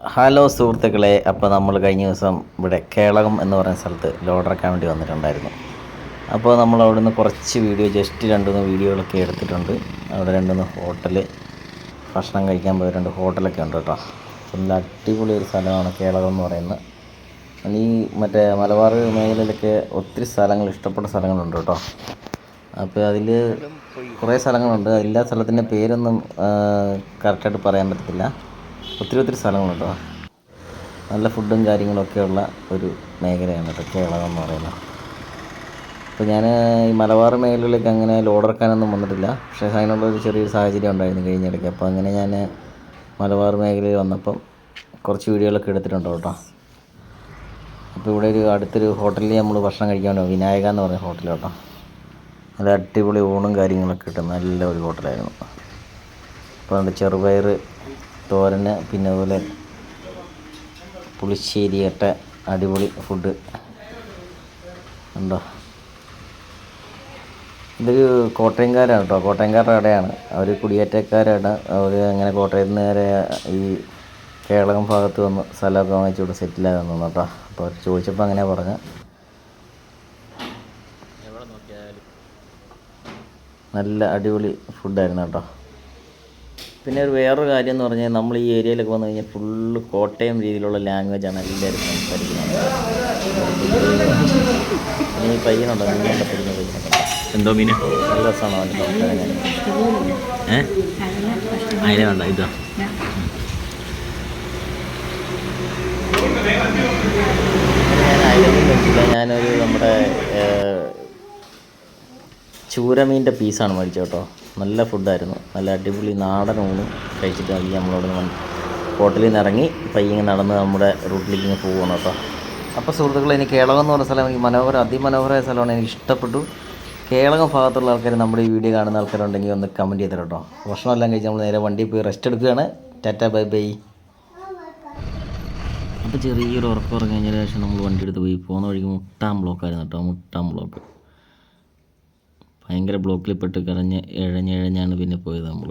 Hello സുഹൃത്തുക്കളെ, അപ്പോൾ നമ്മൾ കഴിഞ്ഞ ദിവസം ഇവിടെ കേളകം എന്ന് പറയുന്ന സ്ഥലത്ത് ലോഡറക്കാൻ വേണ്ടി വന്നിട്ടുണ്ടായിരുന്നു. അപ്പോൾ നമ്മൾ അവിടെ നിന്ന് കുറച്ച് വീഡിയോ, ജസ്റ്റ് 2-3 വീഡിയോകളൊക്കെ എടുത്തിട്ടുണ്ട്. അവിടെ 2-3 ഹോട്ടൽ ഭക്ഷണം കഴിക്കാൻ പോയ 2 ഹോട്ടലൊക്കെ ഉണ്ട് കേട്ടോ. നല്ല അടിപൊളി ഒരു സ്ഥലമാണ് കേളകം എന്ന് പറയുന്നത്. ഈ മറ്റേ മലബാർ മേഖലയിലൊക്കെ ഒത്തിരി സ്ഥലങ്ങൾ, ഇഷ്ടപ്പെട്ട സ്ഥലങ്ങളുണ്ട് കേട്ടോ. അപ്പോൾ അതിൽ കുറേ സ്ഥലങ്ങളുണ്ട്. എല്ലാ സ്ഥലത്തിൻ്റെ പേരൊന്നും കറക്റ്റായിട്ട് പറയാൻ പറ്റത്തില്ല. ഒത്തിരി സ്ഥലങ്ങളുണ്ടോ. നല്ല ഫുഡും കാര്യങ്ങളൊക്കെ ഉള്ള ഒരു മേഖലയാണ് കേട്ടോ കേരളം എന്ന് പറയുന്നത്. അപ്പോൾ ഞാൻ ഈ മലബാർ മേഖലയിലേക്ക് അങ്ങനെ ലോഡറക്കാനൊന്നും വന്നിട്ടില്ല. പക്ഷേ അതിനുള്ളൊരു ചെറിയൊരു സാഹചര്യം ഉണ്ടായിരുന്നു കഴിഞ്ഞിടയ്ക്ക്. അപ്പോൾ അങ്ങനെ ഞാൻ മലബാർ മേഖലയിൽ വന്നപ്പം കുറച്ച് വീഡിയോകളൊക്കെ എടുത്തിട്ടുണ്ട് കേട്ടോ. അപ്പോൾ ഇവിടെ അടുത്തൊരു ഹോട്ടലിൽ നമ്മൾ ഭക്ഷണം കഴിക്കാൻ വേണ്ടി, വിനായക എന്ന് പറയുന്ന ഹോട്ടൽ കേട്ടോ. നല്ല അടിപൊളി ഊണും കാര്യങ്ങളൊക്കെ കിട്ടുന്ന നല്ല ഒരു ഹോട്ടലായിരുന്നു. അപ്പോൾ അതിൻ്റെ ചെറുപയർ തോരന്, പിന്നെ അതുപോലെ പുളിശ്ശേരിയൊക്കെ അടിപൊളി ഫുഡ് ഉണ്ടോ. ഇതൊരു കോട്ടയംകാരാണ് കേട്ടോ, കോട്ടയംകാരുടെ കടയാണ്. അവർ കുടിയേറ്റക്കാരാണ്. അവർ അങ്ങനെ കോട്ടയത്ത് നിന്ന് നേരെ ഈ കേരളം ഭാഗത്ത് വന്ന് സ്ഥലമൊക്കെ വാങ്ങിച്ച് ഇവിടെ സെറ്റിലാകാൻ തോന്നുന്നു കേട്ടോ. അപ്പോൾ അവർ ചോദിച്ചപ്പോൾ അങ്ങനെ പറഞ്ഞ്. നല്ല അടിപൊളി ഫുഡായിരുന്നു കേട്ടോ. പിന്നെ വേറൊരു കാര്യം എന്ന് പറഞ്ഞാൽ, നമ്മൾ ഈ ഏരിയയിലൊക്കെ വന്നു കഴിഞ്ഞാൽ ഫുള്ള് കോട്ടയം രീതിയിലുള്ള ലാംഗ്വേജാണ് എല്ലാവരും സംസാരിക്കുന്നത്. ഈ പയ്യനുണ്ടോ, മീനൊക്കെ പിടിക്കുന്ന പയ്യനുണ്ടോ? എന്തോ മീൻ? നല്ല രസമാണോ അവൻ്റെ സംസാരം? അതിനെ വേണ്ട ഇതോ. ഞാൻ അതിലൊന്നും കഴിച്ചില്ല. ഞാനൊരു നമ്മുടെ ചൂരമീൻ്റെ പീസാണ് മേടിച്ചത് കേട്ടോ. നല്ല ഫുഡായിരുന്നു. നല്ല അടിപൊളി നാടൻ ഊണ് കഴിച്ചിട്ട് മതി നമ്മളവിടെ നിന്ന് ഹോട്ടലിൽ നിന്ന് ഇറങ്ങി പയ്യെ നടന്ന് നമ്മുടെ റൂട്ടിലേക്ക് ഇങ്ങനെ പോവുകയാണ് കേട്ടോ. അപ്പോൾ സുഹൃത്തുക്കളെ, എനിക്ക് കേളകം എന്ന് പറഞ്ഞ സ്ഥലം എനിക്ക് അതിമനോഹരമായ സ്ഥലമാണ്. എനിക്ക് ഇഷ്ടപ്പെട്ടു. കേളകം ഭാഗത്തുള്ള ആൾക്കാർ, നമ്മുടെ ഈ വീഡിയോ കാണുന്ന ആൾക്കാരുണ്ടെങ്കിൽ ഒന്ന് കമൻറ്റ് ചെയ്തോ കേട്ടോ. ഭക്ഷണമെല്ലാം കഴിച്ച് നമ്മൾ നേരെ വണ്ടിയിൽ പോയി റെസ്റ്റ് എടുക്കുകയാണ്. Tata bye bye. അപ്പോൾ ചെറിയൊരു ഉറക്കം കഴിഞ്ഞതിന് ശേഷം നമ്മൾ വണ്ടി എടുത്ത് പോയി. പോകുന്ന വഴിക്ക് മുട്ടാൻ ബ്ലോക്കായിരുന്നു കേട്ടോ. മുട്ടാൻ ബ്ലോക്ക് ഭയങ്കര ബ്ലോക്കിൽ പെട്ട് ഇഴഞ്ഞാണ് പിന്നെ പോയത് നമ്മൾ.